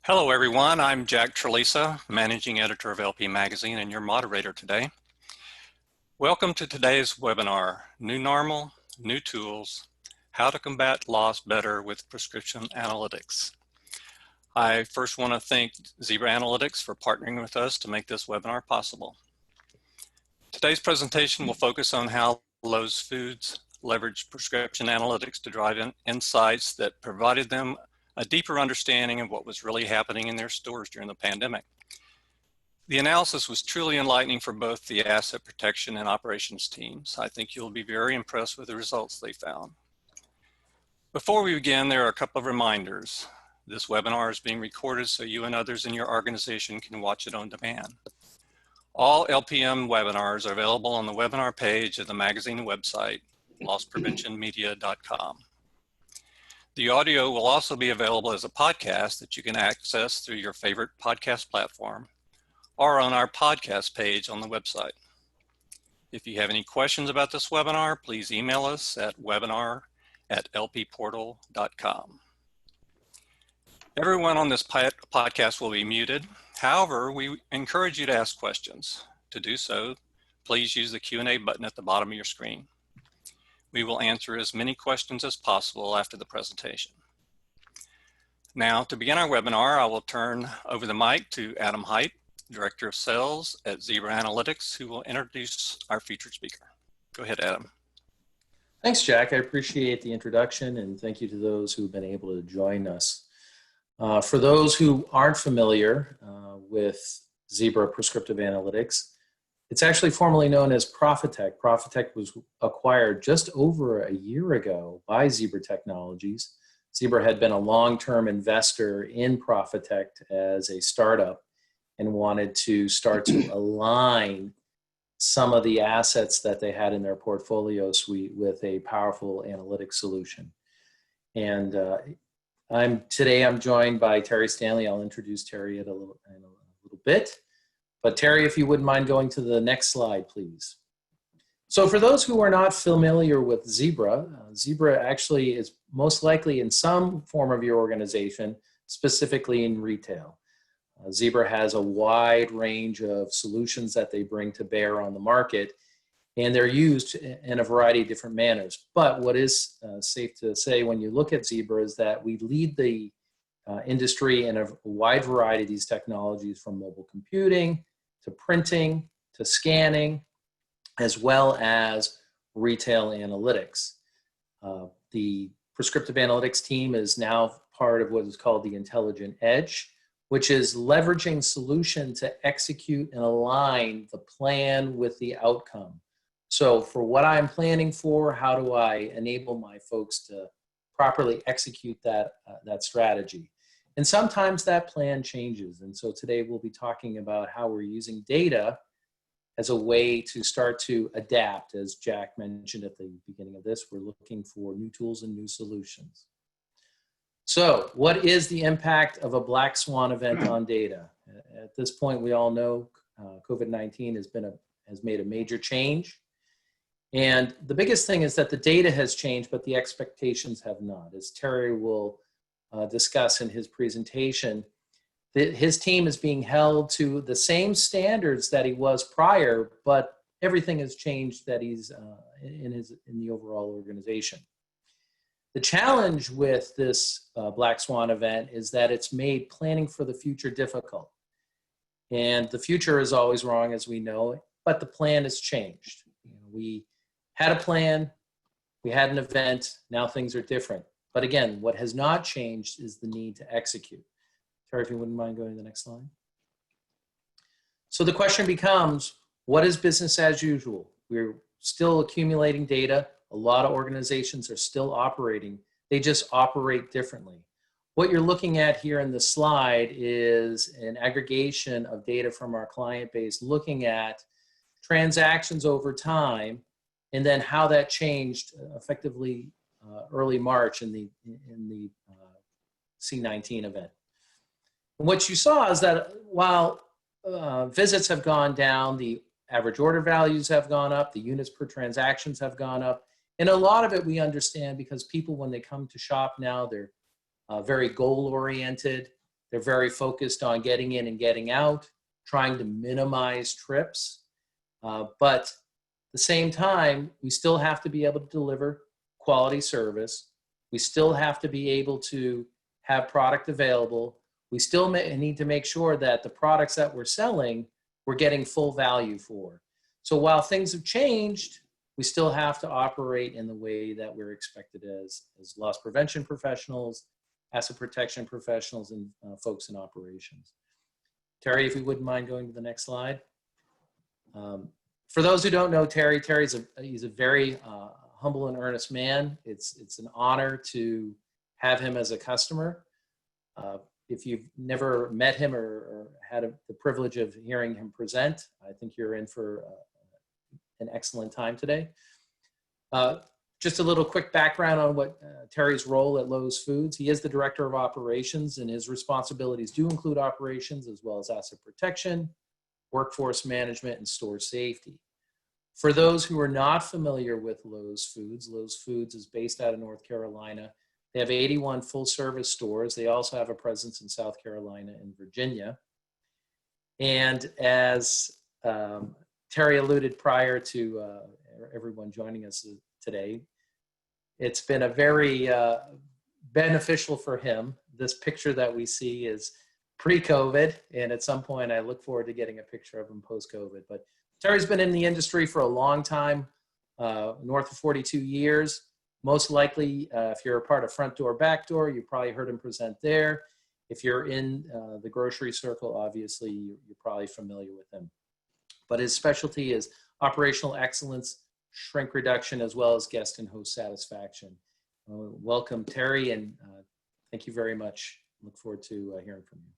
Hello everyone, I'm Jack Trelisa, Managing Editor of LP Magazine and your moderator today. Welcome to today's webinar, New Normal, New Tools, How to Combat Loss Better with Prescription Analytics. I first want to thank Zebra Analytics for partnering with us to make this webinar possible. Today's presentation will focus on how Lowe's Foods leveraged prescription analytics to drive in insights that provided them a deeper understanding of what was really happening in their stores during the pandemic. The analysis was truly enlightening for both the asset protection and operations teams. I think you'll be very impressed with the results they found. Before we begin, there are a couple of reminders. This webinar is being recorded so you and others in your organization can watch it on demand. All LPM webinars are available on the webinar page of the magazine website, losspreventionmedia.com. The audio will also be available as a podcast that you can access through your favorite podcast platform or on our podcast page on the website. If you have any questions about this webinar, please email us at webinar@lpportal.com. Everyone on this podcast will be muted. However, we encourage you to ask questions. To do so, please use the Q&A button at the bottom of your screen. We will answer as many questions as possible after the presentation. Now, to begin our webinar, I will turn over the mic to Adam Haight, Director of Sales at Zebra Analytics, who will introduce our featured speaker. Go ahead, Adam. Thanks, Jack. I appreciate the introduction, and thank you to those who've been able to join us. For those who aren't familiar with Zebra Prescriptive Analytics, it's actually formerly known as Profitect. Profitect was acquired just over a year ago by Zebra Technologies. Zebra had been a long-term investor in Profitect as a startup and wanted to start to align some of the assets that they had in their portfolio suite with a powerful analytics solution. And today I'm joined by Terry Stanley. I'll introduce Terry in a little bit. But Terry, if you wouldn't mind going to the next slide, please. So for those who are not familiar with Zebra, Zebra actually is most likely in some form of your organization, specifically in retail. Zebra has a wide range of solutions that they bring to bear on the market, and they're used in a variety of different manners. But what is safe to say when you look at Zebra is that we lead the industry in a wide variety of these technologies, from mobile computing to printing to scanning, as well as retail analytics. The prescriptive analytics team is now part of what is called the Intelligent Edge, which is leveraging solution to execute and align the plan with the outcome. So for what I'm planning for, how do I enable my folks to properly execute that strategy? And sometimes that plan changes. And so today we'll be talking about how we're using data as a way to start to adapt. As Jack mentioned at the beginning of this, we're looking for new tools and new solutions. So what is the impact of a black swan event on data? At this point, we all know COVID-19 has made a major change. And the biggest thing is that the data has changed, but the expectations have not. As Terry will discuss in his presentation, that his team is being held to the same standards that he was prior, but everything has changed that he's in the overall organization. The challenge with this black swan event is that it's made planning for the future difficult. And the future is always wrong, as we know, but the plan has changed. We had a plan, we had an event, now things are different. But again, what has not changed is the need to execute. Terry, if you wouldn't mind going to the next slide. So the question becomes, what is business as usual? We're still accumulating data. A lot of organizations are still operating. They just operate differently. What you're looking at here in the slide is an aggregation of data from our client base, looking at transactions over time, and then how that changed effectively early March in the C19 event. And what you saw is that while visits have gone down, the average order values have gone up, the units per transactions have gone up, and a lot of it we understand because people, when they come to shop now, they're very goal-oriented. They're very focused on getting in and getting out, trying to minimize trips. But at the same time, we still have to be able to deliver quality service. We still have to be able to have product available. We still need to make sure that the products that we're selling, we're getting full value for. So while things have changed, we still have to operate in the way that we're expected as loss prevention professionals, asset protection professionals, and folks in operations. Terry, if you wouldn't mind going to the next slide. For those who don't know Terry, he's a very humble and earnest man. It's an honor to have him as a customer. If you've never met him or had the privilege of hearing him present, I think you're in for an excellent time today. Just a little quick background on what Terry's role at Lowe's Foods. He is the Director of Operations, and his responsibilities do include operations as well as asset protection, workforce management, and store safety. For those who are not familiar with Lowe's Foods is based out of North Carolina. They have 81 full-service stores. They also have a presence in South Carolina and Virginia. And as Terry alluded prior to everyone joining us today, it's been a very beneficial for him. This picture that we see is pre-COVID, and at some point I look forward to getting a picture of him post-COVID. But Terry's been in the industry for a long time, north of 42 years. Most likely, if you're a part of Front Door, Back Door, you probably heard him present there. If you're in the grocery circle, obviously, you're probably familiar with him. But his specialty is operational excellence, shrink reduction, as well as guest and host satisfaction. Welcome, Terry, and thank you very much. Look forward to hearing from you.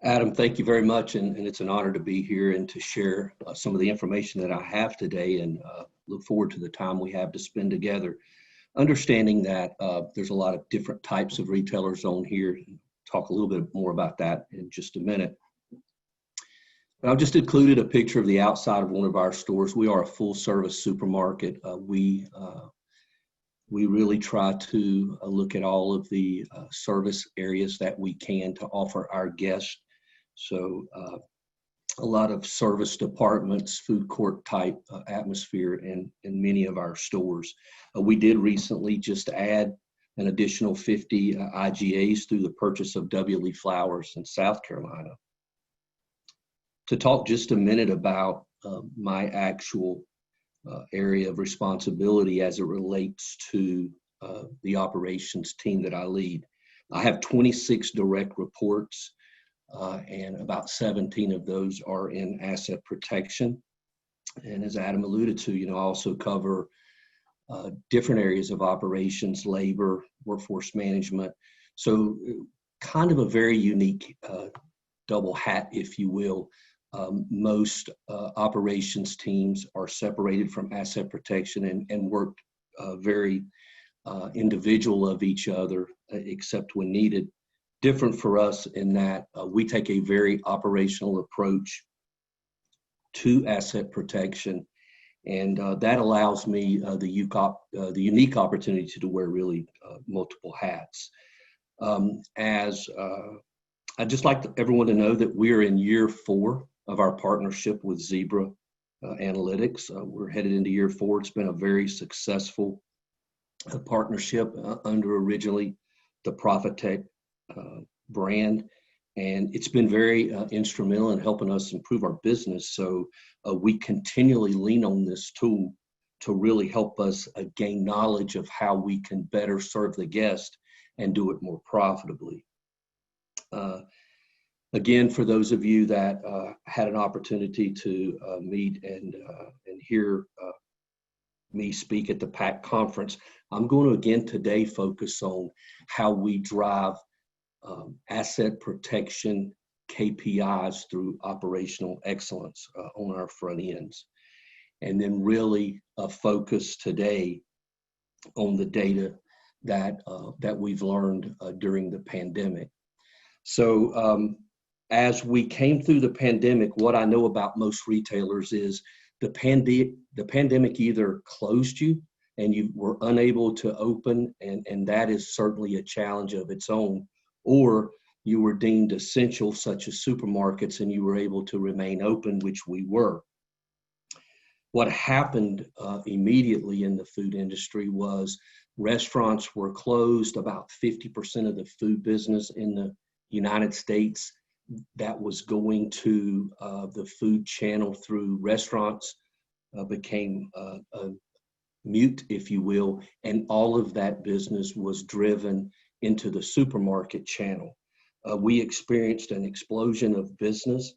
Adam, thank you very much, and it's an honor to be here and to share some of the information that I have today, and look forward to the time we have to spend together. Understanding that there's a lot of different types of retailers on here. Talk a little bit more about that in just a minute. But I've just included a picture of the outside of one of our stores. We are a full-service supermarket. We really try to look at all of the service areas that we can to offer our guests. So a lot of service departments, food court type atmosphere in many of our stores. We did recently just add an additional 50 IGAs through the purchase of W. Lee Flowers in South Carolina. To talk just a minute about my actual area of responsibility as it relates to the operations team that I lead. I have 26 direct reports, and about 17 of those are in asset protection. And as Adam alluded to, I also cover different areas of operations, labor, workforce management. So kind of a very unique double hat, if you will. Most operations teams are separated from asset protection and work very individual of each other, except when needed. Different for us in that we take a very operational approach to asset protection, and that allows me the unique opportunity to wear really multiple hats. I'd just like everyone to know that we're in year 4 of our partnership with Zebra Analytics. We're headed into year 4. It's been a very successful partnership under originally the Profitect brand, and it's been very instrumental in helping us improve our business. So we continually lean on this tool to really help us gain knowledge of how we can better serve the guest and do it more profitably. Again, for those of you that had an opportunity to meet and hear me speak at the PAC conference, I'm going to again today focus on how we drive asset protection KPIs through operational excellence on our front ends. And then really focus today on the data that we've learned during the pandemic. So as we came through the pandemic, what I know about most retailers is the pandemic either closed you and you were unable to open, and that is certainly a challenge of its own, or you were deemed essential, such as supermarkets, and you were able to remain open, which we were. What happened immediately in the food industry was restaurants were closed. About 50% of the food business in the United States that was going to the food channel through restaurants became mute, if you will, and all of that business was driven into the supermarket channel. We experienced an explosion of business,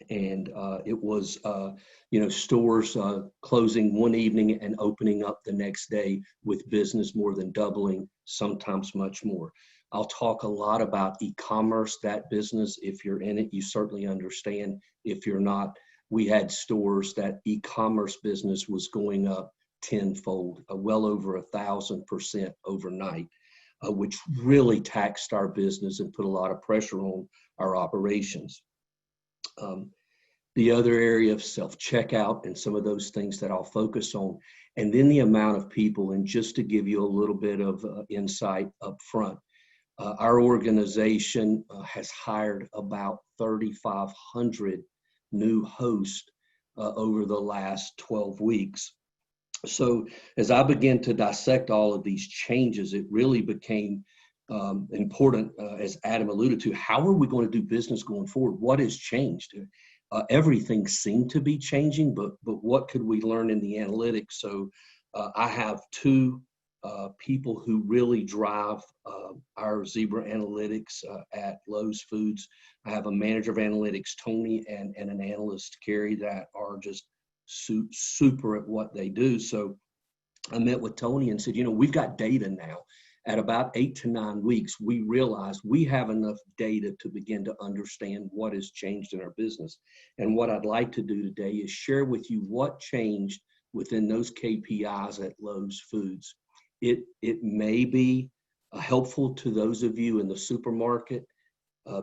and it was, stores closing one evening and opening up the next day, with business more than doubling, sometimes much more. I'll talk a lot about e-commerce, that business. If you're in it, you certainly understand. If you're not, we had stores that e-commerce business was going up tenfold, well over 1,000% overnight, which really taxed our business and put a lot of pressure on our operations. The other area of self-checkout and some of those things that I'll focus on, and then the amount of people. And just to give you a little bit of insight up front, our organization has hired about 3,500 new hosts over the last 12 weeks. So as I began to dissect all of these changes, it really became important, as Adam alluded to. How are we going to do business going forward? What has changed? Everything seemed to be changing, but what could we learn in the analytics? So I have two people who really drive our Zebra analytics at Lowe's Foods. I have a manager of analytics, Tony, and an analyst, Carrie, that are just super at what they do. So I met with Tony and said, we've got data now. At about 8 to 9 weeks, we realized we have enough data to begin to understand what has changed in our business. And what I'd like to do today is share with you what changed within those KPIs at Lowe's Foods. It may be helpful to those of you in the supermarket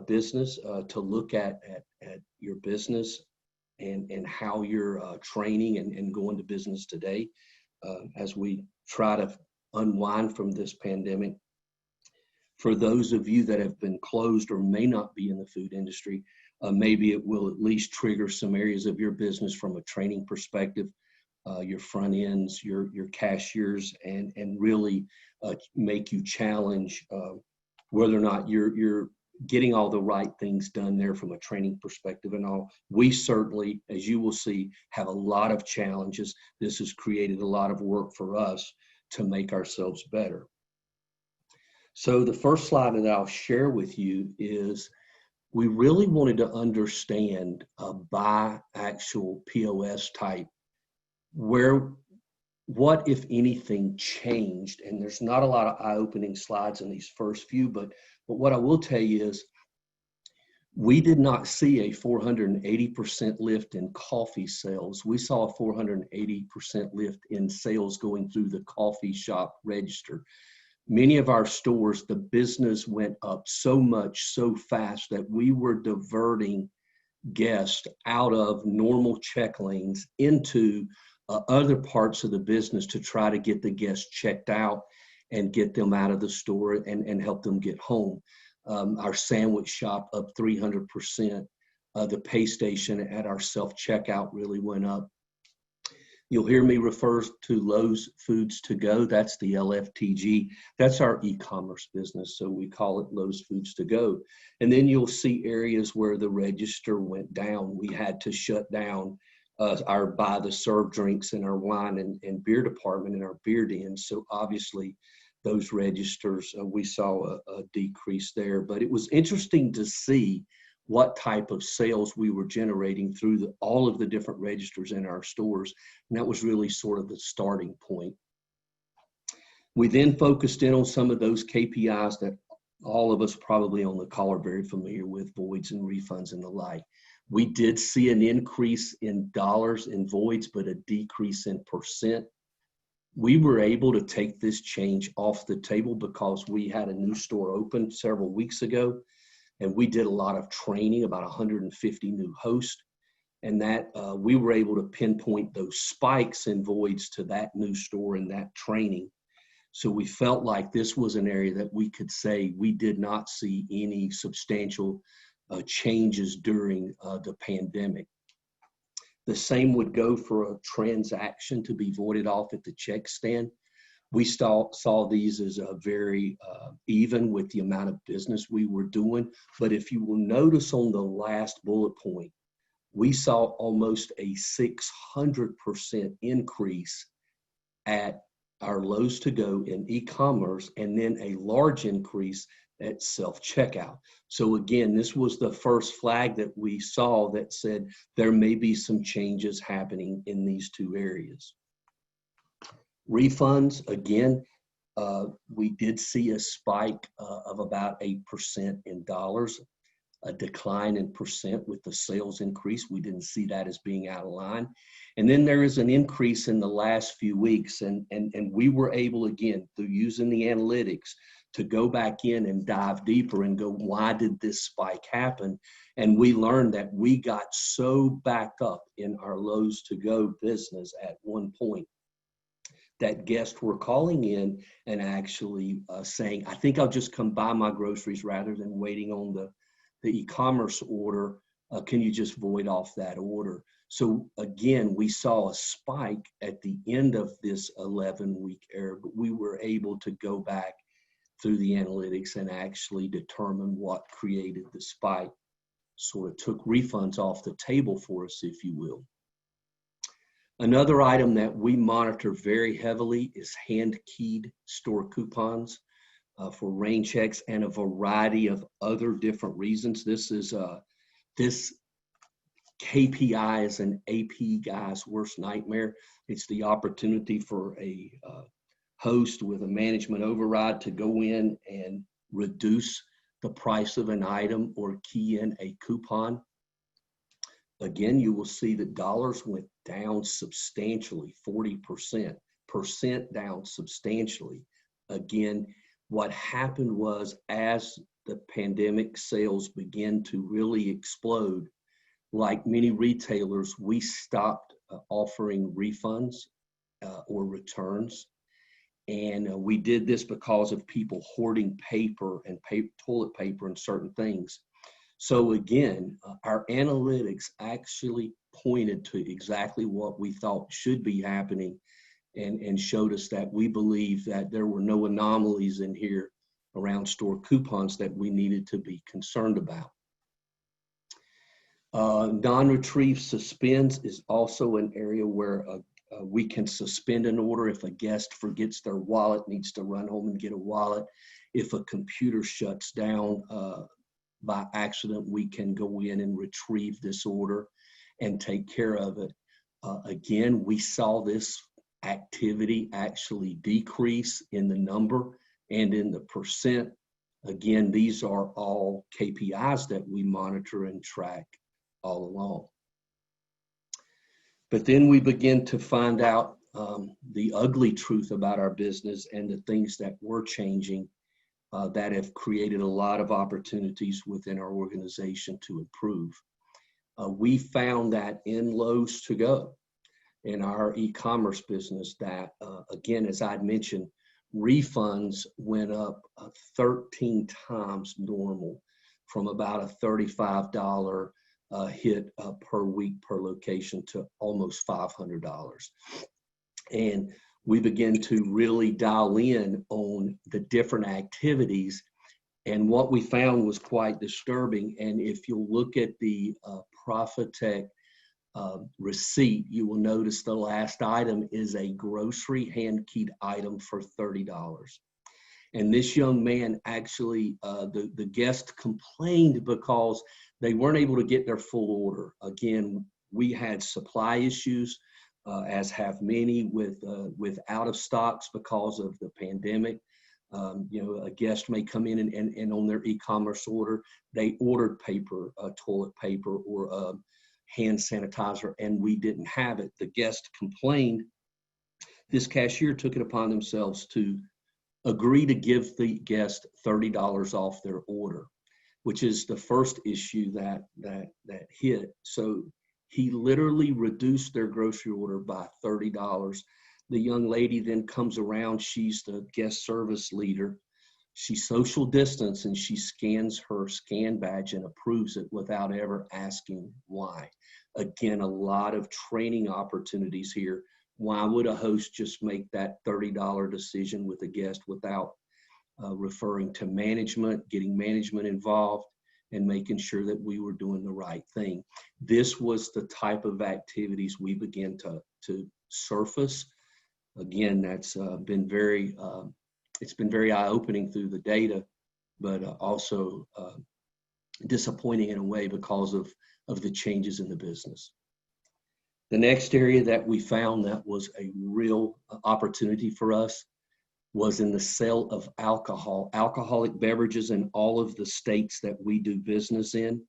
business to look at your business and how you're training and going to business today as we try to unwind from this pandemic. For those of you that have been closed or may not be in the food industry, maybe it will at least trigger some areas of your business from a training perspective, your front ends, your cashiers, and really make you challenge whether or not you're getting all the right things done there from a training perspective and all. We certainly, as you will see, have a lot of challenges. This has created a lot of work for us to make ourselves better. So the first slide that I'll share with you is we really wanted to understand by actual POS type what, if anything, changed. And there's not a lot of eye-opening slides in these first few, but what I will tell you is we did not see a 480% lift in coffee sales. We saw a 480% lift in sales going through the coffee shop register. Many of our stores, the business went up so much, so fast that we were diverting guests out of normal check lanes into other parts of the business to try to get the guests checked out and get them out of the store and help them get home. Our sandwich shop up 300%. The pay station at our self-checkout really went up. You'll hear me refer to Lowe's Foods to Go. That's the LFTG. That's our e-commerce business, so we call it Lowe's Foods to Go. And then you'll see areas where the register went down. We had to shut down our buy the serve drinks in our wine and beer department in our beer den. So obviously those registers, we saw a decrease there. But it was interesting to see what type of sales we were generating through all of the different registers in our stores. And that was really sort of the starting point. We then focused in on some of those KPIs that all of us probably on the call are very familiar with, voids and refunds and the like. We did see an increase in dollars in voids, but a decrease in percent. We were able to take this change off the table because we had a new store open several weeks ago, and we did a lot of training, about 150 new hosts, and that we were able to pinpoint those spikes in voids to that new store and that training. So we felt like this was an area that we could say we did not see any substantial changes during the pandemic. The same would go for a transaction to be voided off at the check stand. We saw these as a very even with the amount of business we were doing. But if you will notice on the last bullet point, we saw almost a 600% increase at our Lowe's to Go in e-commerce, and then a large increase at self-checkout. So again, this was the first flag that we saw that said there may be some changes happening in these two areas. Refunds, again, we did see a spike of about 8% in dollars, a decline in percent with the sales increase. We didn't see that as being out of line. And then there is an increase in the last few weeks, and we were able, again, through using the analytics, to go back in and dive deeper and go, why did this spike happen? And we learned that we got so backed up in our Lowe's to Go business at one point that guests were calling in and actually saying, I think I'll just come buy my groceries rather than waiting on the e-commerce order. Can you just void off that order? So again, we saw a spike at the end of this 11-week era, but we were able to go back through the analytics and actually determine what created the spike. Sort of took refunds off the table for us, if you will. Another item that we monitor very heavily is hand-keyed store coupons for rain checks and a variety of other different reasons. This KPI is an AP guy's worst nightmare. It's the opportunity for a host with a management override to go in and reduce the price of an item or key in a coupon. Again, you will see that dollars went down substantially, 40%, down substantially. Again, what happened was as the pandemic sales began to really explode, like many retailers, we stopped offering refunds or returns. And we did this because of people hoarding paper and toilet paper and certain things. So again, our analytics actually pointed to exactly what we thought should be happening and showed us that we believe that there were no anomalies in here around store coupons that we needed to be concerned about. Non-retrieve suspends is also an area where we can suspend an order if a guest forgets their wallet, needs to run home and get a wallet. If a computer shuts down by accident, we can go in and retrieve this order and take care of it. Again, we saw this activity actually decrease in the number and in the percent. Again, these are all KPIs that we monitor and track all along. But then we begin to find out the ugly truth about our business and the things that were changing that have created a lot of opportunities within our organization to improve. We found that in Lowe's to Go, in our e-commerce business, that again, as I'd mentioned, refunds went up 13 times normal, from about a $35 hit per week per location to almost $500. And we began to really dial in on the different activities. And what we found was quite disturbing. And if you look at the Profitect receipt, you will notice the last item is a grocery hand-keyed item for $30. And this young man actually, the guest complained because they weren't able to get their full order. Again, we had supply issues, as have many with out of stocks because of the pandemic. You know, a guest may come in and on their e-commerce order, they ordered paper, toilet paper, or hand sanitizer, and we didn't have it. The guest complained. This cashier took it upon themselves to agree to give the guest $30 off their order, which is the first issue that hit. So he literally reduced their grocery order by $30. The young lady then comes around. She's the guest service leader. She social distance and she scans her scan badge and approves it without ever asking why. Again, a lot of training opportunities here. Why would a host just make that $30 decision with a guest without referring to management, getting management involved, and making sure that we were doing the right thing? This was the type of activities we began to surface. Again, that's been very, it's been very eye-opening through the data, but also disappointing in a way because of the changes in the business. The next area that we found that was a real opportunity for us was in the sale of alcohol, alcoholic beverages in all of the states that we do business in.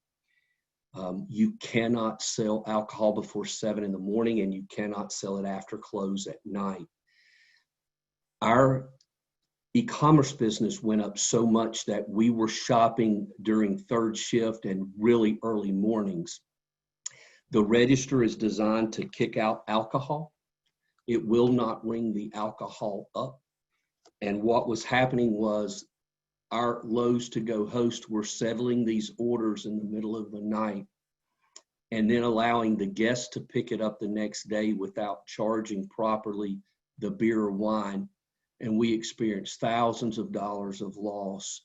You cannot sell alcohol before 7 in the morning, and you cannot sell it after close at night. Our e-commerce business went up so much that we were shopping during third shift and really early mornings. The register is designed to kick out alcohol. It will not ring the alcohol up. And what was happening was our Lowe's to go hosts were settling these orders in the middle of the night and then allowing the guests to pick it up the next day without charging properly the beer or wine. And we experienced thousands of dollars of loss,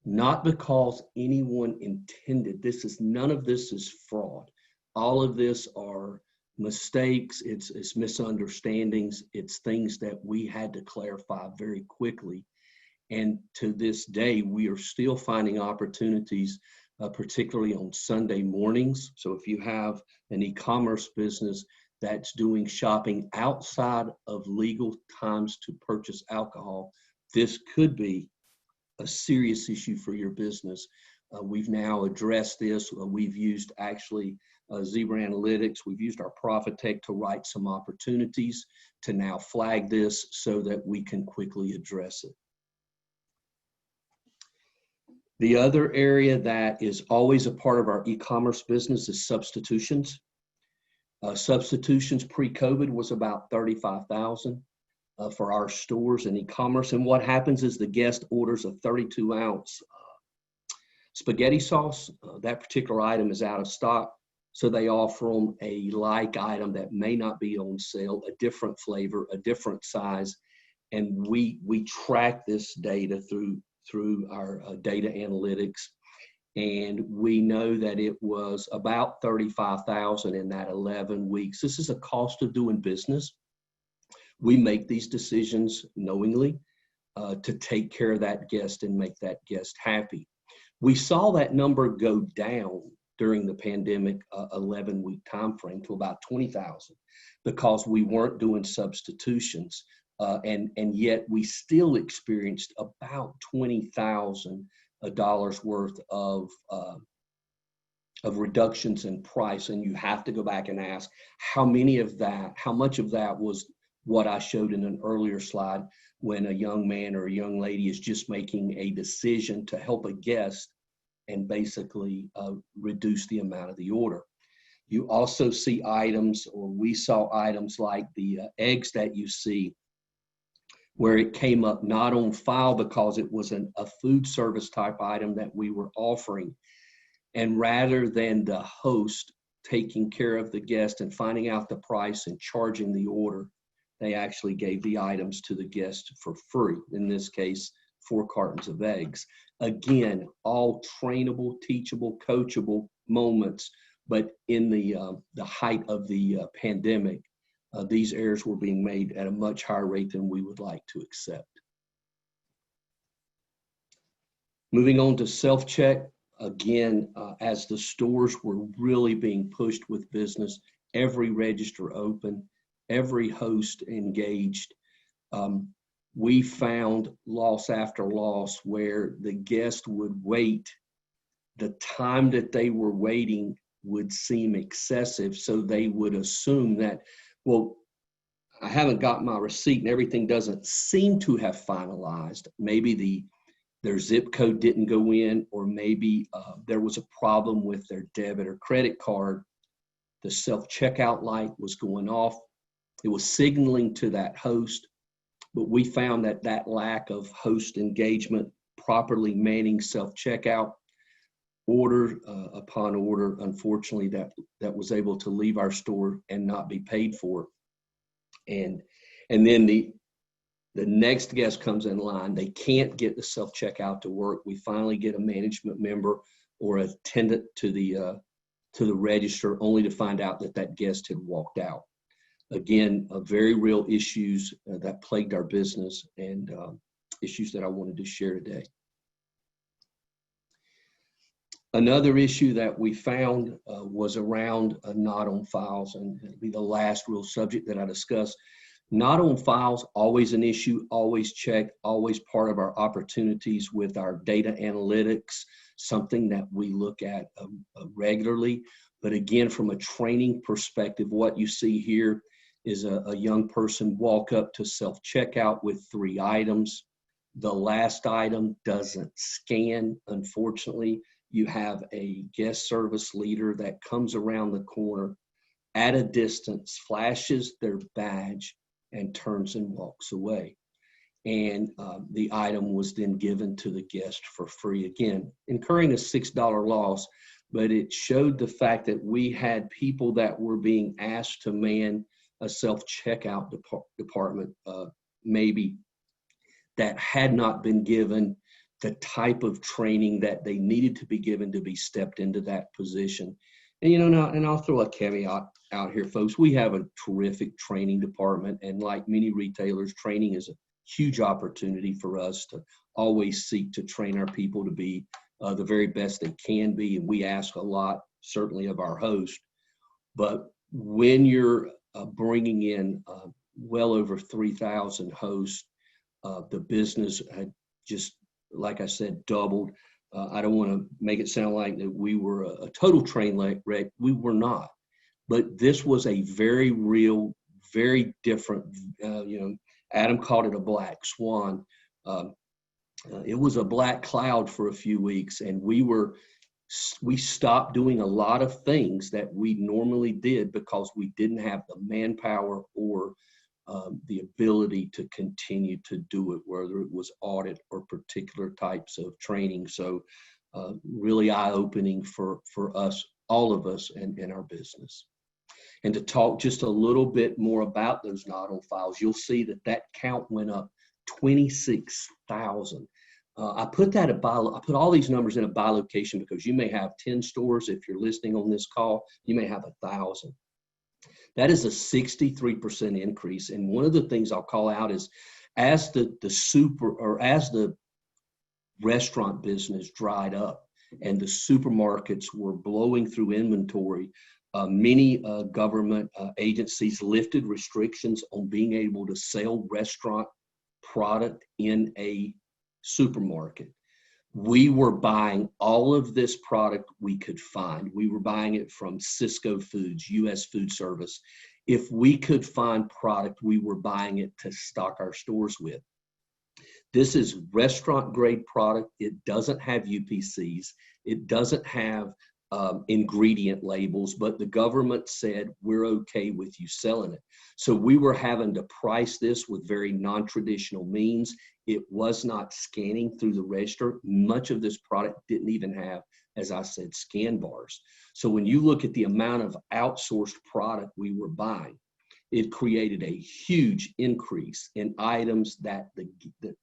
not because anyone intended. None of this is fraud. All of this are mistakes, it's misunderstandings, it's things that we had to clarify very quickly. And to this day, we are still finding opportunities, particularly on Sunday mornings. So if you have an e-commerce business that's doing shopping outside of legal times to purchase alcohol, this could be a serious issue for your business. We've now addressed this. We've used actually Zebra Analytics. We've used our Profitect to write some opportunities to now flag this so that we can quickly address it. The other area that is always a part of our e-commerce business is substitutions. Substitutions pre-COVID was about 35,000 for our stores and e-commerce. And what happens is the guest orders a 32-ounce spaghetti sauce. That particular item is out of stock. So they offer them a like item that may not be on sale, a different flavor, a different size. And we track this data through our data analytics. And we know that it was about 35,000 in that 11 weeks. This is a cost of doing business. We make these decisions knowingly to take care of that guest and make that guest happy. We saw that number go down during the pandemic 11-week time frame to about 20,000 because we weren't doing substitutions. And yet we still experienced about $20,000 worth of reductions in price. And you have to go back and ask how much of that was what I showed in an earlier slide when a young man or a young lady is just making a decision to help a guest and basically reduce the amount of the order. You also see items, or we saw items like the eggs that you see, where it came up not on file because it was a food service type item that we were offering. And rather than the host taking care of the guest and finding out the price and charging the order, they actually gave the items to the guest for free. In this case, 4 cartons of eggs. Again, all trainable, teachable, coachable moments, but in the height of the pandemic, these errors were being made at a much higher rate than we would like to accept. Moving on to self-check, again, as the stores were really being pushed with business, every register open, every host engaged, we found loss after loss where the guest would wait. The time that they were waiting would seem excessive, so they would assume that, well, I haven't got my receipt and everything doesn't seem to have finalized. Maybe their zip code didn't go in, or maybe there was a problem with their debit or credit card. The self-checkout light was going off. It was signaling to that host, but we found that that lack of host engagement, properly manning self-checkout, order upon order, unfortunately, that was able to leave our store and not be paid for. And then the next guest comes in line. They can't get the self-checkout to work. We finally get a management member or attendant to the register, only to find out that that guest had walked out. Again, very real issues that plagued our business, and issues that I wanted to share today. Another issue that we found was around not on files, and it'll be the last real subject that I discuss. Not on files, always an issue, always checked, always part of our opportunities with our data analytics, something that we look at regularly. But again, from a training perspective, what you see here is a young person walk up to self-checkout with 3 items. The last item doesn't scan, unfortunately. You have a guest service leader that comes around the corner at a distance, flashes their badge, and turns and walks away. And the item was then given to the guest for free, again, incurring a $6 loss, but it showed the fact that we had people that were being asked to man a self-checkout department, maybe, that had not been given the type of training that they needed to be given to be stepped into that position. And, you know, now, and I'll throw a caveat out here, folks. We have a terrific training department, and like many retailers, training is a huge opportunity for us to always seek to train our people to be the very best they can be. And we ask a lot, certainly, of our host. But when you're bringing in well over 3,000 hosts, the business had just, like I said, doubled. I don't want to make it sound like that we were a total train wreck. We were not. But this was a very real, very different, Adam called it a black swan. It was a black cloud for a few weeks, and we stopped doing a lot of things that we normally did because we didn't have the manpower or the ability to continue to do it, whether it was audit or particular types of training. So really eye-opening for us, all of us, in our business. And to talk just a little bit more about those not on files, you'll see that count went up 26,000. I put all these numbers in a by location because you may have 10 stores. If you're listening on this call, you may have 1,000. That is a 63% increase. And one of the things I'll call out is as the restaurant business dried up and the supermarkets were blowing through inventory, many government agencies lifted restrictions on being able to sell restaurant product in a supermarket. We were buying all of this product we could find. We were buying it from Cisco Foods, U.S. Food Service. If we could find product, we were buying it to stock our stores with. This is restaurant grade product. It doesn't have UPCs. It doesn't have ingredient labels, but the government said, we're okay with you selling it. So we were having to price this with very non-traditional means. It was not scanning through the register. Much of this product didn't even have, as I said, scan bars. So when you look at the amount of outsourced product we were buying, it created a huge increase in items that the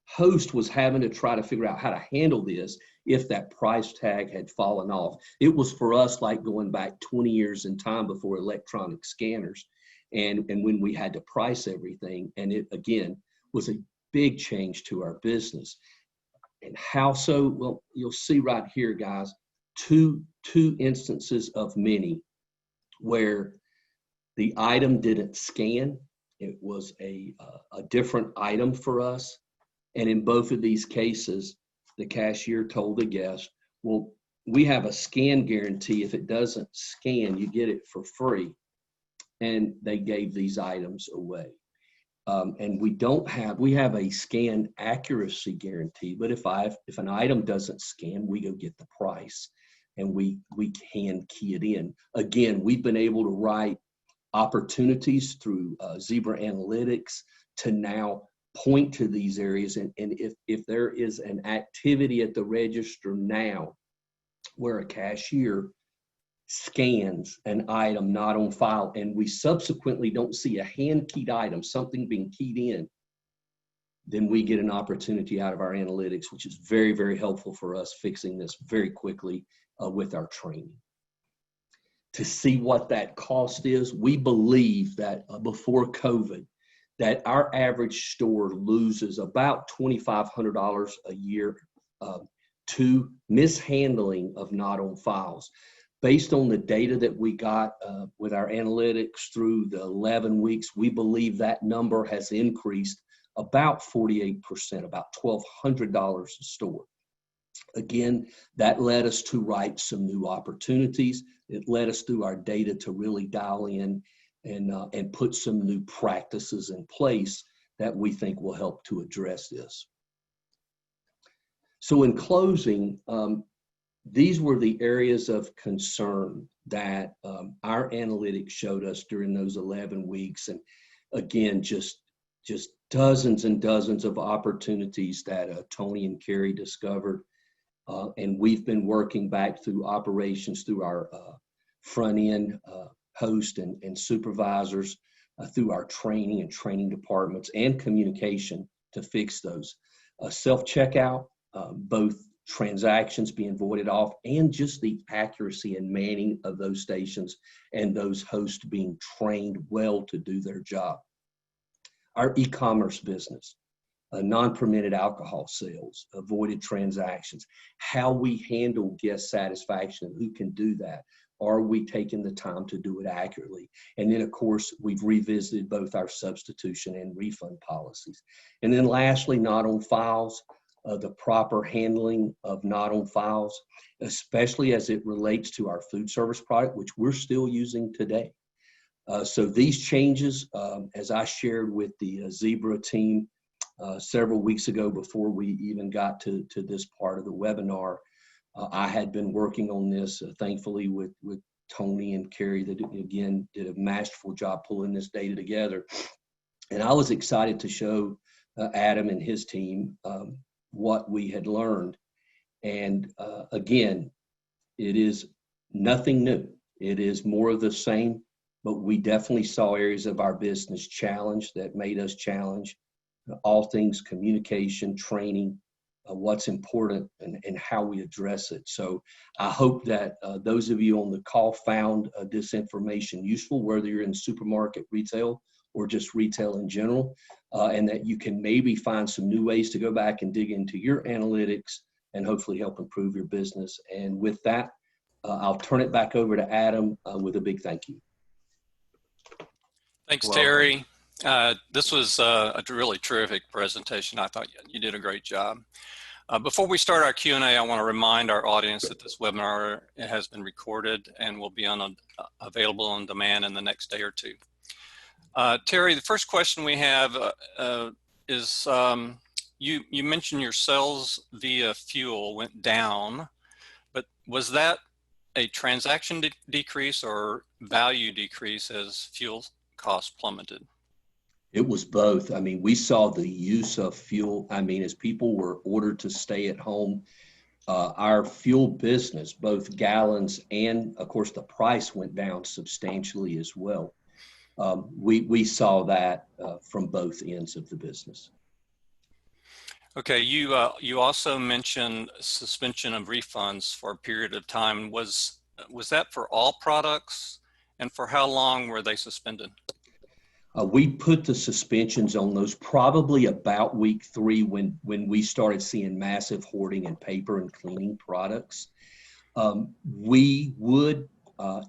host was having to try to figure out how to handle this if that price tag had fallen off. It was for us like going back 20 years in time before electronic scanners, and when we had to price everything. And it, again, was a big change to our business. And how so? Well, you'll see right here, guys, two instances of many where the item didn't scan. It was a different item for us. And in both of these cases, the cashier told the guest, well, we have a scan guarantee. If it doesn't scan, you get it for free. And they gave these items away. And we have a scan accuracy guarantee, but if an item doesn't scan, we go get the price. and we can key it in. Again, we've been able to write opportunities through Zebra Analytics to now point to these areas. And if there is an activity at the register now where a cashier scans an item not on file and we subsequently don't see a hand-keyed item, something being keyed in, then we get an opportunity out of our analytics, which is very, very helpful for us fixing this very quickly with our training. To see what that cost is, we believe that before COVID, that our average store loses about $2,500 a year to mishandling of not on files. Based on the data that we got with our analytics through the 11 weeks, we believe that number has increased about 48%, about $1,200 a store. Again, that led us to write some new opportunities. It led us through our data to really dial in and put some new practices in place that we think will help to address this. So in closing, these were the areas of concern that our analytics showed us during those 11 weeks. And again, just dozens and dozens of opportunities that Tony and Carrie discovered. And we've been working back through operations through our front end host and supervisors through our training and training departments and communication to fix those. Self-checkout, both transactions being voided off and just the accuracy and manning of those stations and those hosts being trained well to do their job. Our e-commerce business, non-permitted alcohol sales, avoided transactions, how we handle guest satisfaction, who can do that? Are we taking the time to do it accurately? And then, of course, we've revisited both our substitution and refund policies. And then lastly, not on files, the proper handling of not on files, especially as it relates to our food service product, which we're still using today. So these changes, as I shared with the Zebra team several weeks ago before we even got to this part of the webinar, I had been working on this, thankfully, with Tony and Carrie, that again did a masterful job pulling this data together. And I was excited to show Adam and his team what we had learned. And again, it is nothing new. It is more of the same, but we definitely saw areas of our business challenge that made us challenge all things communication, training, what's important and how we address it. So I hope that those of you on the call found this information useful, whether you're in supermarket retail or just retail in general, and that you can maybe find some new ways to go back and dig into your analytics and hopefully help improve your business. And with that, I'll turn it back over to Adam with a big thank you. Thanks, Terry. This was a really terrific presentation. I thought you did a great job. Before we start our Q&A, I want to remind our audience that this webinar has been recorded and will be available on demand in the next day or two. Terry, the first question we have is you mentioned your sales via fuel went down, but was that a transaction decrease or value decrease as fuel costs plummeted? It was both. I mean, we saw the use of fuel. I mean, as people were ordered to stay at home, our fuel business, both gallons and, of course, the price went down substantially as well. We saw that from both ends of the business. Okay, you also mentioned suspension of refunds for a period of time. Was that for all products, and for how long were they suspended? We put the suspensions on those probably about week 3 when we started seeing massive hoarding in paper and cleaning products. We would,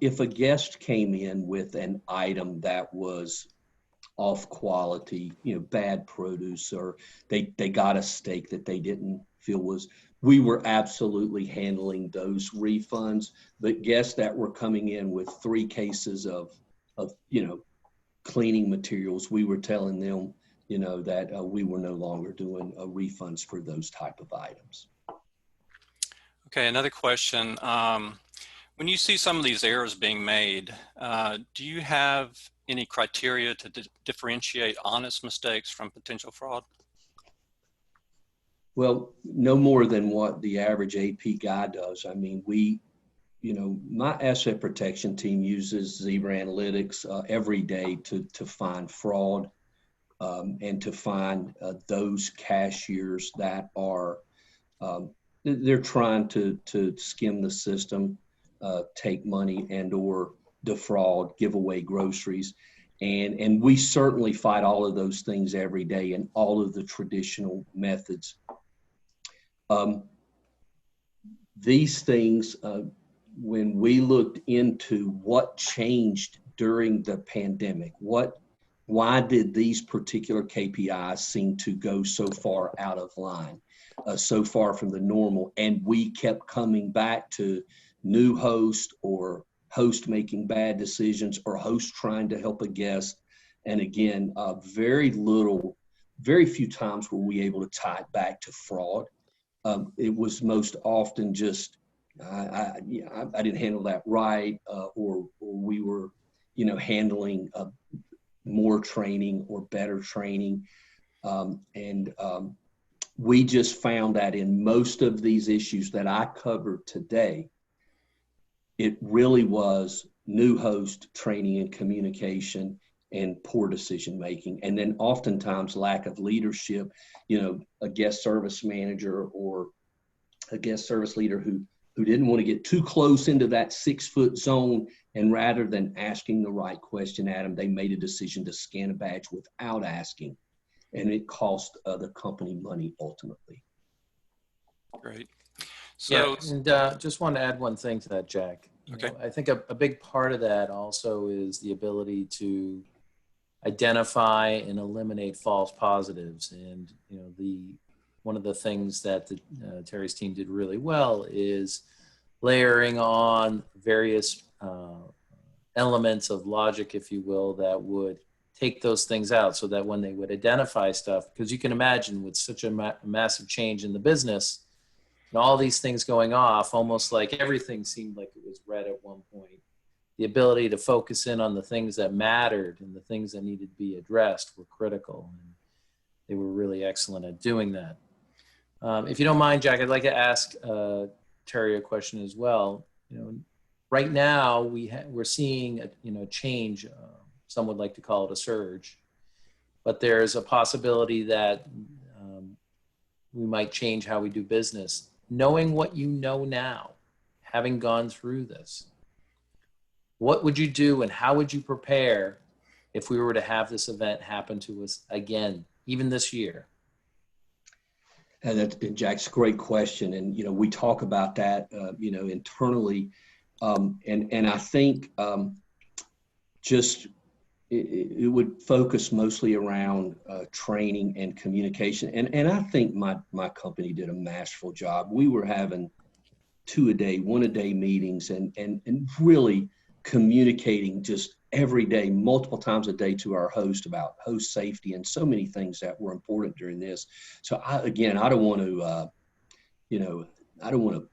if a guest came in with an item that was off quality, bad produce, or they got a steak that they didn't feel was, we were absolutely handling those refunds. But guests that were coming in with 3 cases of cleaning materials, we were telling them, that we were no longer doing refunds for those type of items. Okay, another question. When you see some of these errors being made, do you have any criteria to differentiate honest mistakes from potential fraud? Well, no more than what the average AP guy does. I mean, my asset protection team uses Zebra Analytics every day to find fraud and to find those cashiers that are they're trying to skim the system, take money and or defraud, give away groceries. And we certainly fight all of those things every day in all of the traditional methods. These things, when we looked into what changed during the pandemic, why did these particular KPIs seem to go so far out of line, so far from the normal? And we kept coming back to new host or host making bad decisions or host trying to help a guest. And again, very few times were we able to tie it back to fraud. It was most often just, I didn't handle that right, or we were, handling more training or better training. We just found that in most of these issues that I covered today, it really was new host training and communication and poor decision making. And then oftentimes lack of leadership, a guest service manager or a guest service leader who didn't want to get too close into that 6-foot zone. And rather than asking the right question, Adam, they made a decision to scan a badge without asking. And it cost the company money ultimately. Great. So, yeah, and just want to add one thing to that, Jack. Okay. I think a big part of that also is the ability to identify and eliminate false positives. And, one of the things that Terry's team did really well is layering on various elements of logic, if you will, that would take those things out so that when they would identify stuff, because you can imagine with such a massive change in the business and all these things going off, almost like everything seemed like it was red at one point. The ability to focus in on the things that mattered and the things that needed to be addressed were critical. And they were really excellent at doing that. If you don't mind, Jack, I'd like to ask Terry a question as well. Right now we're seeing a change. Some would like to call it a surge, but there's a possibility that we might change how we do business. Knowing what you know now, having gone through this, what would you do and how would you prepare if we were to have this event happen to us again, even this year? And Jack's a great question. And, we talk about that, internally. And I think it would focus mostly around training and communication. And I think my company did a masterful job. We were having 2-a-day, 1-a-day meetings and really communicating just every day, multiple times a day to our host about host safety and so many things that were important during this. So I don't want to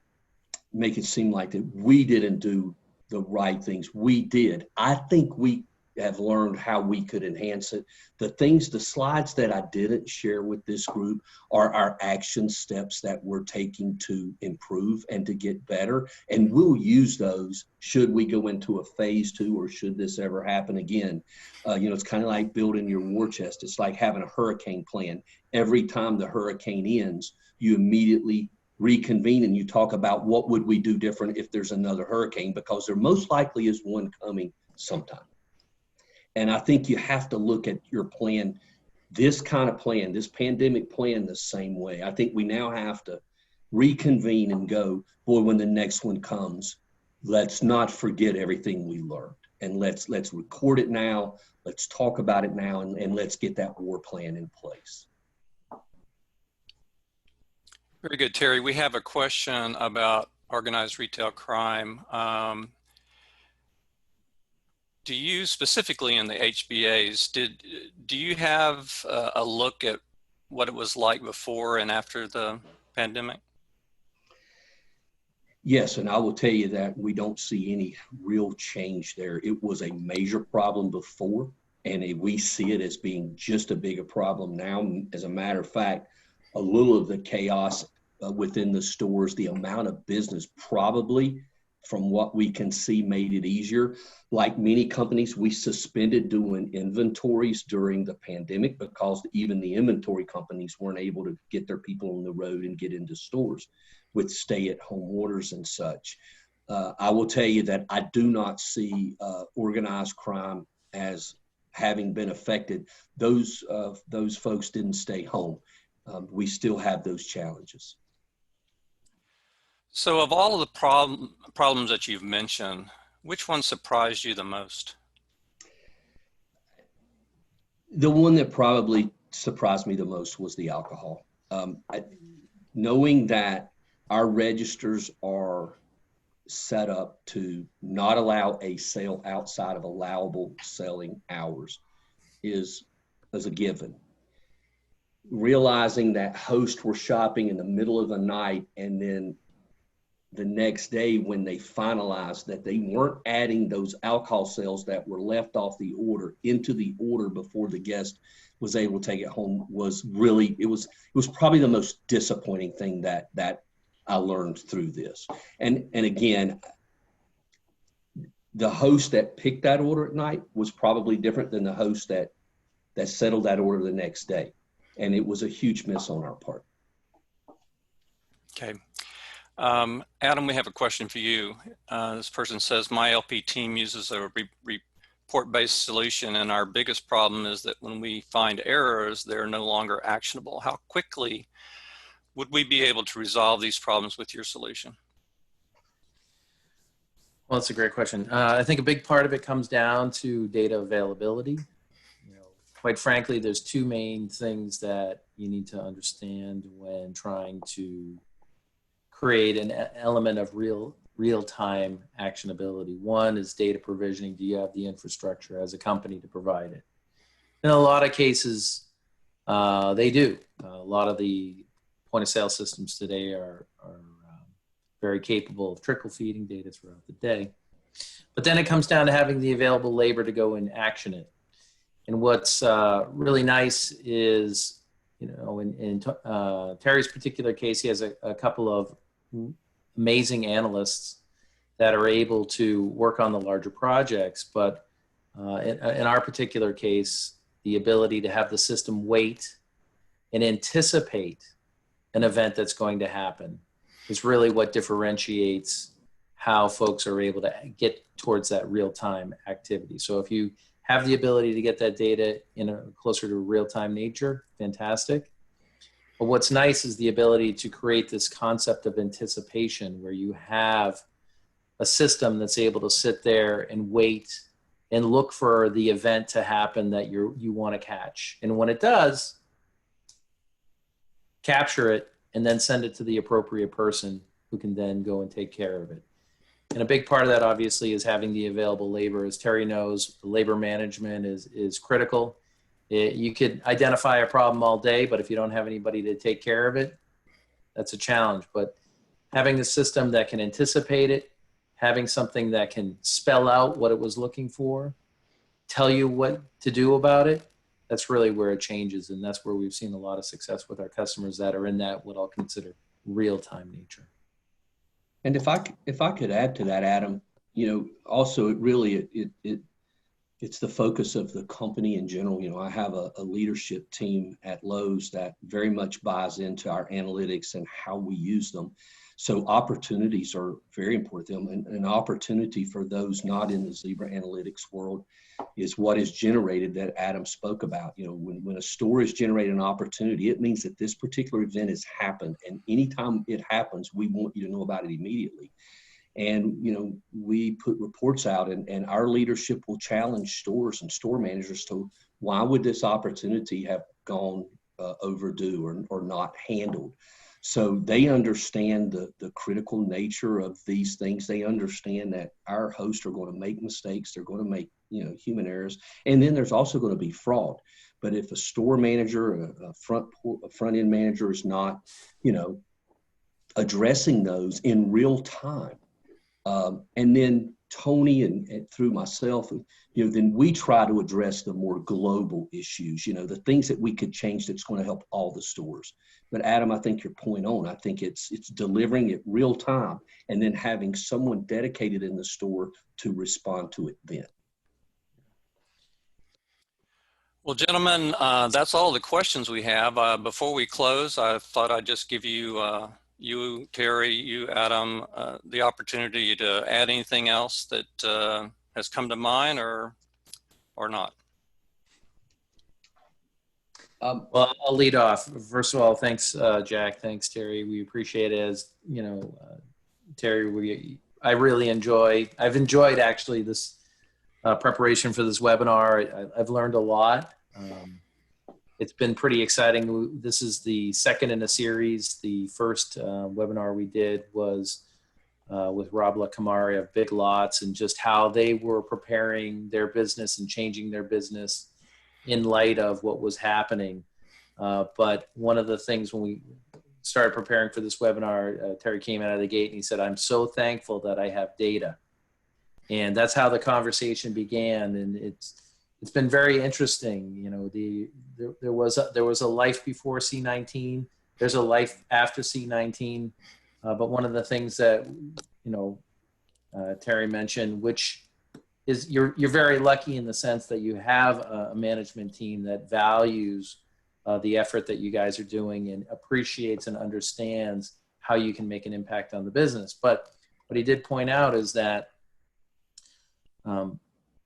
make it seem like that we didn't do the right things. We did. I think we have learned how we could enhance it. The slides that I didn't share with this group are our action steps that we're taking to improve and to get better. And we'll use those should we go into a phase 2 or should this ever happen again. It's kind of like building your war chest. It's like having a hurricane plan. Every time the hurricane ends, you immediately reconvene and you talk about what would we do different if there's another hurricane, because there most likely is one coming sometime. And I think you have to look at your plan, this kind of plan, this pandemic plan, the same way. I think we now have to reconvene and go, boy, when the next one comes, let's not forget everything we learned. And let's record it now. Let's talk about it now, and let's get that war plan in place. Very good, Terry. We have a question about organized retail crime. Do you, specifically in the HBAs, do you have a look at what it was like before and after the pandemic? Yes, and I will tell you that we don't see any real change there. It was a major problem before, and we see it as being just a bigger problem now. As a matter of fact, a little of the chaos within the stores, the amount of business probably from what we can see made it easier. Like many companies, we suspended doing inventories during the pandemic because even the inventory companies weren't able to get their people on the road and get into stores with stay-at-home orders and such. I will tell you that I do not see organized crime as having been affected. Those folks didn't stay home. We still have those challenges. So of all of the problems that you've mentioned, which one surprised you the most? The one that probably surprised me the most was the alcohol. Knowing that our registers are set up to not allow a sale outside of allowable selling hours is a given. Realizing that hosts were shopping in the middle of the night, and then the next day when they finalized that they weren't adding those alcohol sales that were left off the order into the order before the guest was able to take it home was really, it was probably the most disappointing thing that I learned through this. And again, the host that picked that order at night was probably different than the host that settled that order the next day. And it was a huge miss on our part. Okay. Adam, we have a question for you. This person says, my LP team uses a report-based solution, and our biggest problem is that when we find errors, they're no longer actionable. How quickly would we be able to resolve these problems with your solution? Well, that's a great question. I think a big part of it comes down to data availability. Quite frankly, there's two main things that you need to understand when trying to create an element of real-time actionability. One is data provisioning. Do you have the infrastructure as a company to provide it? In a lot of cases, they do. A lot of the point-of-sale systems today are very capable of trickle feeding data throughout the day. But then it comes down to having the available labor to go and action it. And what's really nice is, in Terry's particular case, he has a couple of amazing analysts that are able to work on the larger projects. But in our particular case, the ability to have the system wait and anticipate an event that's going to happen is really what differentiates how folks are able to get towards that real-time activity. So if you have the ability to get that data in a closer to real-time nature, fantastic. But what's nice is the ability to create this concept of anticipation where you have a system that's able to sit there and wait and look for the event to happen that you want to catch. And when it does, capture it and then send it to the appropriate person who can then go and take care of it. And a big part of that, obviously, is having the available labor. As Terry knows, labor management is critical. You could identify a problem all day, but if you don't have anybody to take care of it, that's a challenge. But having a system that can anticipate it, having something that can spell out what it was looking for, tell you what to do about it, that's really where it changes. And that's where we've seen a lot of success with our customers that are in that, what I'll consider real-time nature. And if I could add to that, Adam, also it's the focus of the company in general. I have a leadership team at Lowe's that very much buys into our analytics and how we use them. So opportunities are very important to them. And an opportunity for those not in the Zebra Analytics world is what is generated that Adam spoke about. When a store is generating an opportunity, it means that this particular event has happened. And anytime it happens, we want you to know about it immediately. And, we put reports out and our leadership will challenge stores and store managers to why would this opportunity have gone overdue or not handled? So they understand the critical nature of these things. They understand that our hosts are going to make mistakes. They're going to make, human errors. And then there's also going to be fraud. But if a store manager, a front-end manager is not, addressing those in real time. And then Tony and through myself, then we try to address the more global issues, the things that we could change that's going to help all the stores. But Adam, I think your point on, I think it's delivering it real time and then having someone dedicated in the store to respond to it then. Well, gentlemen, that's all the questions we have. Before we close, I thought I'd just give you, you, Terry, you, Adam, the opportunity to add anything else that has come to mind or not. Well, I'll lead off. First of all, thanks, Jack. Thanks, Terry. We appreciate it. As Terry, I've enjoyed actually this preparation for this webinar. I've learned a lot. It's been pretty exciting. This is the second in a series. The first webinar we did was with Rob LaCamari of Big Lots, and just how they were preparing their business and changing their business in light of what was happening. But one of the things when we started preparing for this webinar, Terry came out of the gate and he said, "I'm so thankful that I have data." And that's how the conversation began. And it's been very interesting. There was a life before C19. There's a life after C19. But one of the things that, Terry mentioned, which is you're very lucky in the sense that you have a management team that values the effort that you guys are doing and appreciates and understands how you can make an impact on the business. But what he did point out is that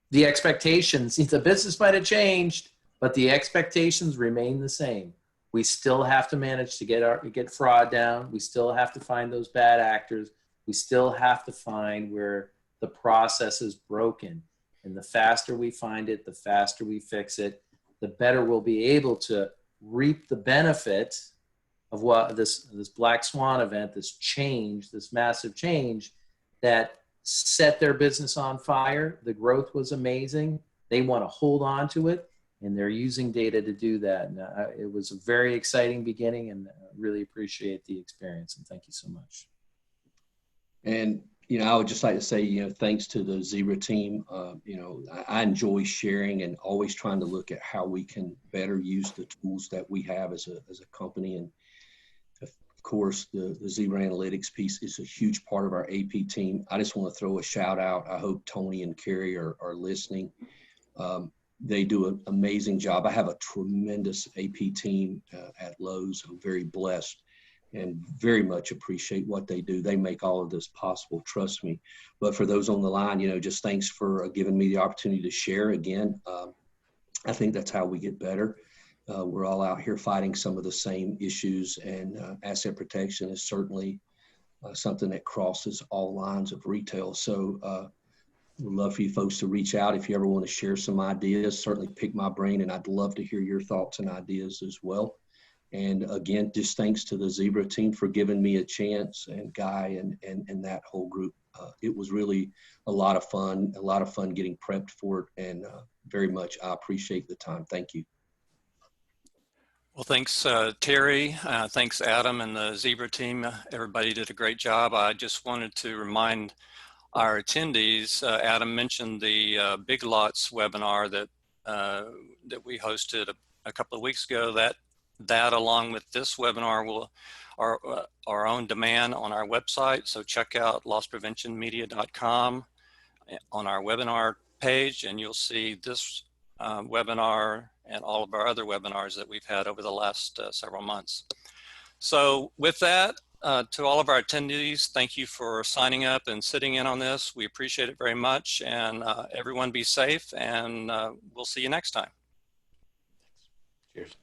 the expectations, the business might have changed, but the expectations remain the same. We still have to manage to get fraud down. We still have to find those bad actors. We still have to find where the process is broken. And the faster we find it, the faster we fix it, the better we'll be able to reap the benefit of what this black swan event, this change, this massive change that set their business on fire. The growth was amazing. They want to hold on to it, and they're using data to do that. And it was a very exciting beginning, and I really appreciate the experience, and thank you so much. And I would just like to say, thanks to the Zebra team. I enjoy sharing and always trying to look at how we can better use the tools that we have as a company. And of course, the Zebra Analytics piece is a huge part of our AP team. I just want to throw a shout out. I hope Tony and Carrie are listening. They do an amazing job. I have a tremendous AP team at Lowe's. I'm very blessed and very much appreciate what they do. They make all of this possible, trust me. But for those on the line, just thanks for giving me the opportunity to share again. I think that's how we get better. We're all out here fighting some of the same issues, and asset protection is certainly something that crosses all lines of retail. So we'd love for you folks to reach out if you ever want to share some ideas. Certainly pick my brain, and I'd love to hear your thoughts and ideas as well. And again, just thanks to the Zebra team for giving me a chance, and Guy and that whole group. It was really a lot of fun getting prepped for it, and very much I appreciate the time. Thank you. Well, thanks, Terry. Thanks, Adam and the Zebra team. Everybody did a great job. I just wanted to remind our attendees, Adam mentioned the Big Lots webinar that we hosted a couple of weeks ago. That along with this webinar are on demand on our website. So check out losspreventionmedia.com on our webinar page, and you'll see this webinar and all of our other webinars that we've had over the last several months. So with that, to all of our attendees, thank you for signing up and sitting in on this. We appreciate it very much, and everyone be safe, and we'll see you next time. Cheers.